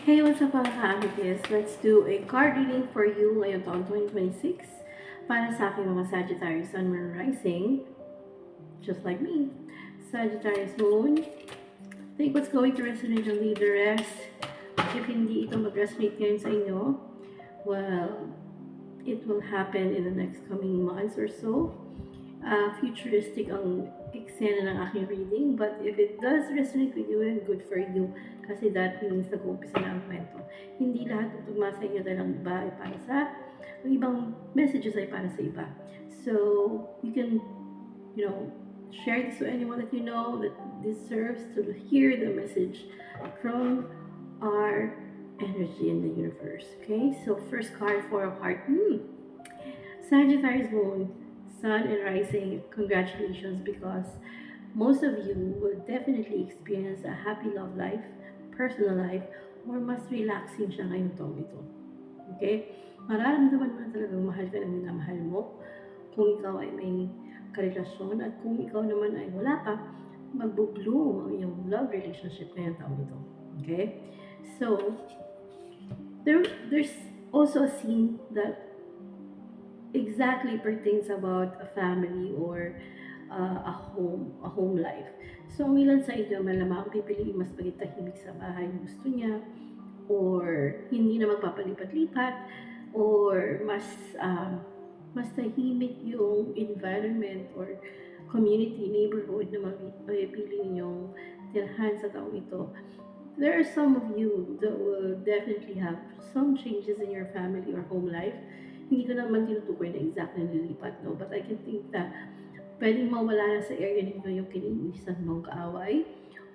Hey, what's up mga ka-amethyst? Let's do a card reading for you ngayong taon 2026 para sa aking mga Sagittarius Sun, Moon, Rising, just like me. Sagittarius Moon, think what's going to resonate and leave the rest. If hindi ito mag-resonate ngayon sa inyo, well, it will happen in the next coming months or so. Futuristic ang eksena ng aking reading, but if it does resonate with you, and good for you, kasi that means nag-uumpisa na ang kwento. Hindi lahat ng tugma sa inyo dahil ang iba ay para sa, ang ibang messages ay para sa iba. So, you can, share this to anyone that you know that deserves to hear the message from our energy in the universe. Okay, so first card for a heart. Sagittarius Moon, Sun and Rising, congratulations because most of you will definitely experience a happy love life, personal life, or mas relaxing siya ngayong taong ito. Okay? Mararamdaman mo na talagang mahal ka ng minamahal mo kung ikaw ay may karelasyon at kung ikaw naman ay wala pa, magbo-bloom ang iyong love relationship ngayong taong ito. Okay? So, there's also a scene that exactly pertains about a family or a home life. So, ang ilan sa inyo malamang pipiliin mas maging tahimik sa bahay na gusto niya or hindi na magpapalipat-lipat or mas tahimik yung environment or community, neighborhood na mapipili ninyong tirahan sa taong ito. There are some of you that will definitely have some changes in your family or home life. Hindi ko naman tinutukoy na exact na nililipat, no? But I can think that pwedeng mawala na sa area ninyo yung kiniinisan mong kaaway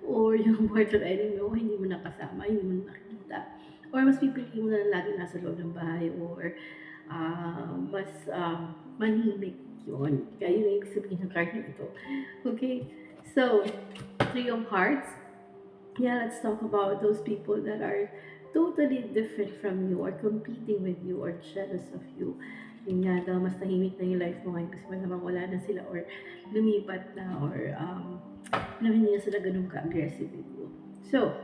or yung mortal enemy mo, hindi mo nakasama, hindi mo nakita. Or mas pipiliin mo na lagi nasa loob ng bahay or mas manhimik yun. Kaya yun ang ibig sabihin ng card na ito. Okay? So, Three of Hearts. Yeah, let's talk about those people that are totally different from you or competing with you or jealous of you. Yun nga daw, mas tahimik na yung life mo ngayon kasi malamang wala na sila or lumipat na or hindi na sila ganun ka-aggressive with you. So,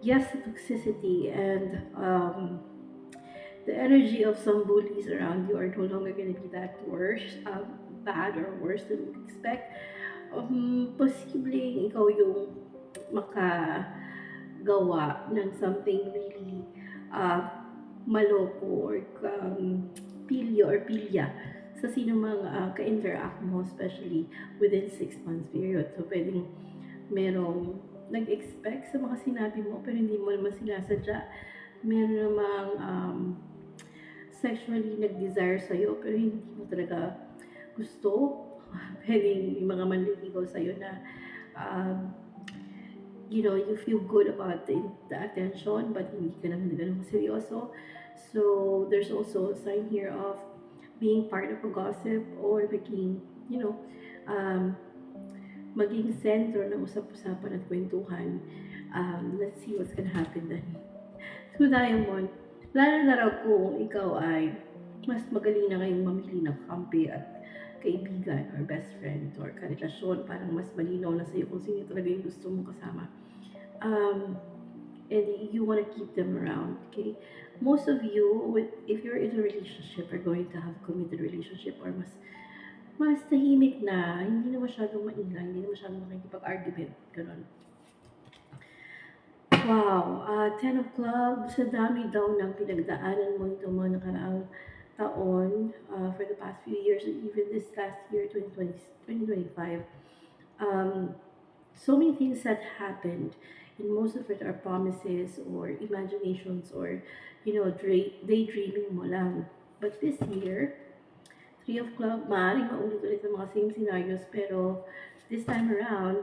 yes, toxicity and the energy of some bullies around you are no longer going to be that worse, bad or worse than you expect. Posibleng ikaw yung makagawa ng something really uh, maloko or pilyo or pilya sa sino mang ka-interact mo, especially within 6 months period. So, pwedeng merong nag-expect sa mga sinabi mo pero hindi mo naman sinasadya. Meron namang sexually nag-desire sa'yo pero hindi mo talaga gusto. Pwedeng may mga manliligaw sa'yo na um, you feel good about the attention, but hindi ka naman ganun seryoso. So, there's also a sign here of being part of a gossip or um, maging center ng usap-usapan at kwentuhan. Let's see what's gonna happen then. So, Diamond, lalo na raw kung ikaw ay mas magaling na ngayong mamili ng kampi at kaibigan or best friend or karelasyon, parang mas malinaw na sa'yo kung sino talaga yung gusto mong kasama. And you want to keep them around, okay? Most of you, if you're in a relationship, are going to have committed relationship or mas tahimik na, hindi na masyadong maingay, hindi na masyadong makikipag-argument, ganun. Wow, 10 of clubs, sa dami daw ng pinagdaanan mo itong mga nakaraang taon for the past few years, and even this last year, 2020, 2025. So many things that happened, and most of it are promises or imaginations or, daydreaming mo lang. But this year, Three of Clubs, maaaring maulit-ulit ng mga same scenarios, pero this time around,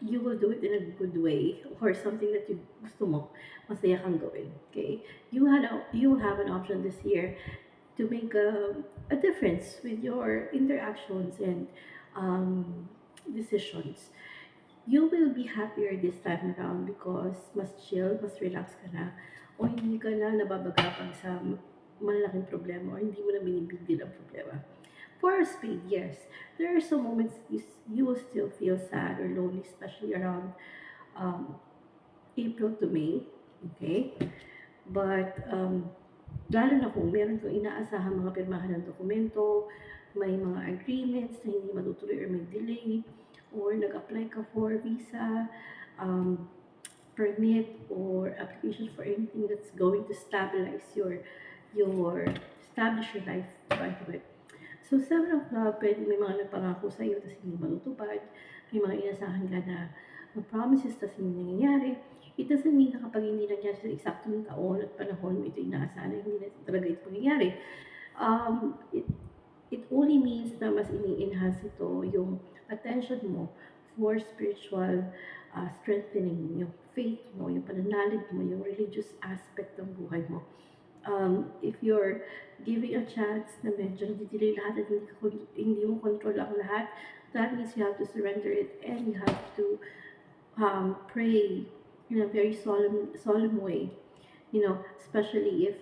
you will do it in a good way or something that you gusto mo, masaya kang gawin. Okay? You have an option this year to make a difference with your interactions and decisions. You will be happier this time around because mas chill, mas relax ka na, o hindi ka na nababagabag sa malaking problema or hindi mo na binibigil ang problema. For a spade, yes, there are some moments you will still feel sad or lonely, especially around um, April to May. Okay? But, lalo na kung meron kang inaasahang mga pirmahan ng dokumento, may mga agreements na hindi matutuloy or may delay, or nag-apply ka for visa, um, permit, or application for anything that's going to stabilize your establish your life right away. So, Seven of Love, pwede may mga nagpangako sa iyo tapos hindi matutupad. May mga inasahan ka na promises tapos hindi nangyayari. It doesn't mean na kapag hindi nangyari sa eksaktong taon at panahon mo ito inaasahan na hindi na talaga ito mangyayari. It only means na mas ini-enhance ito yung attention mo for spiritual strengthening, yung faith mo, yung pananalig mo, yung religious aspect ng buhay mo. If you're giving a chance na medyo nadidelay lahat at hindi mo control ang lahat, that means you have to surrender it and you have to pray in a very solemn way. Especially if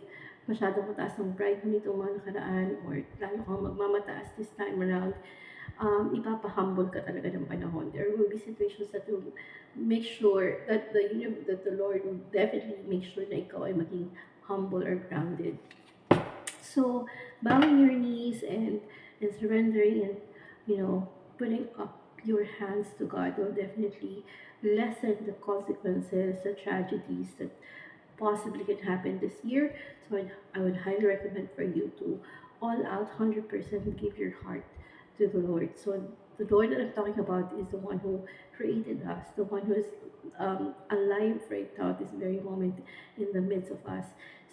masyadong mataas ang pride mo nitong mga nakaraan or lalo kang magmamataas this time around, ipapahumble ka talaga ng panahon. There will be situations that will make sure that the Lord will definitely make sure na ikaw ay maging humble or grounded. So, bowing your knees and surrendering and, putting up your hands to God will definitely lessen the consequences, the tragedies that possibly can happen this year. So, I would highly recommend for you to all out 100% give your heart to the Lord. So, the Lord that I'm talking about is the one who created us, the one who is alive right now at this very moment in the midst of us.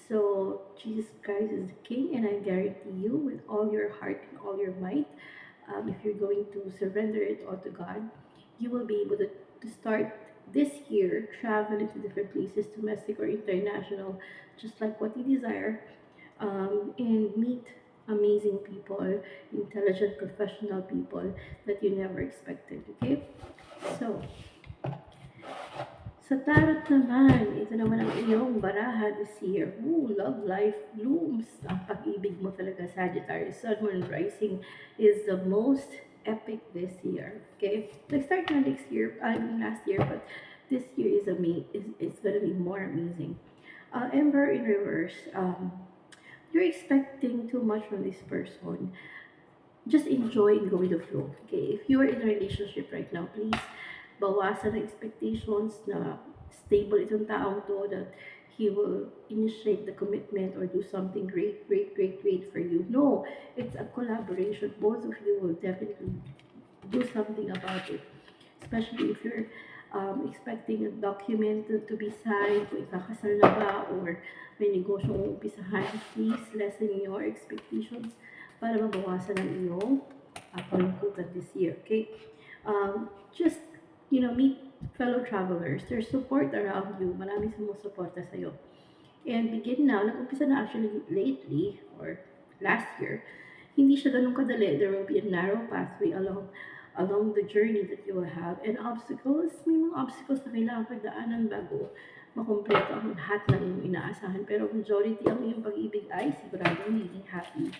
So, Jesus Christ is the King, and I guarantee you, with all your heart and all your might, if you're going to surrender it all to God, you will be able to start this year traveling to different places, domestic or international, just like what you desire, and meet amazing people, intelligent, professional people that you never expected. Okay? So, sa tarot naman, ito naman ang iyong baraha this year. Ooh, love life blooms. Ang pag-ibig mo talaga, Sagittarius. Sun, Moon, Rising is the most epic this year. Okay? Nag-start na next year, I mean last year, but this year is gonna be more amazing. Emperor in reverse. You're expecting too much from this person. Just enjoy and go with the flow. Okay? If you are in a relationship right now, please bawasan ang expectations na stable itong taong to, that he will initiate the commitment or do something great, great, great, great for you. No, it's a collaboration. Both of you will definitely do something about it. Especially if you're expecting a document to be signed, kung ikakasal na ba, or may negosyong umpisahan, please lessen your expectations para mabawasan ang iyong palungkutan this year, okay? Just, meet fellow travelers. There's support around you. Maraming sumusuporta sa'yo. And begin now, nag-umpisa na actually lately, or last year, hindi siya ganun kadali. There will be a narrow pathway along the journey that you will have. And obstacles, may mga obstacles na kailangan pagdaanan bago makumpleto ang lahat ng iyong inaasahan. Pero majority ang iyong pag-ibig ay siguradong magiging happy.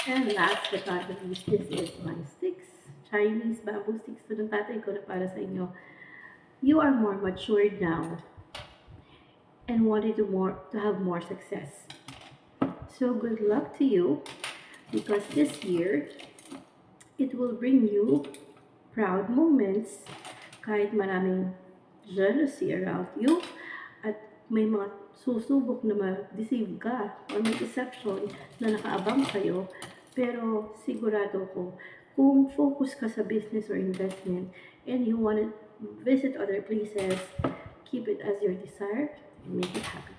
And last but not the least, this is my sticks. Chinese bamboo sticks to ng tatay ko na para sa inyo. You are more matured now and wanted to have more success. So good luck to you, because this year it will bring you proud moments kahit maraming jealousy around you at may mga susubok na ma-deceive ka or may deception na nakaabang sa'yo. Pero sigurado ko, kung focus ka sa business or investment and you want to visit other places, keep it as your desire and make it happen.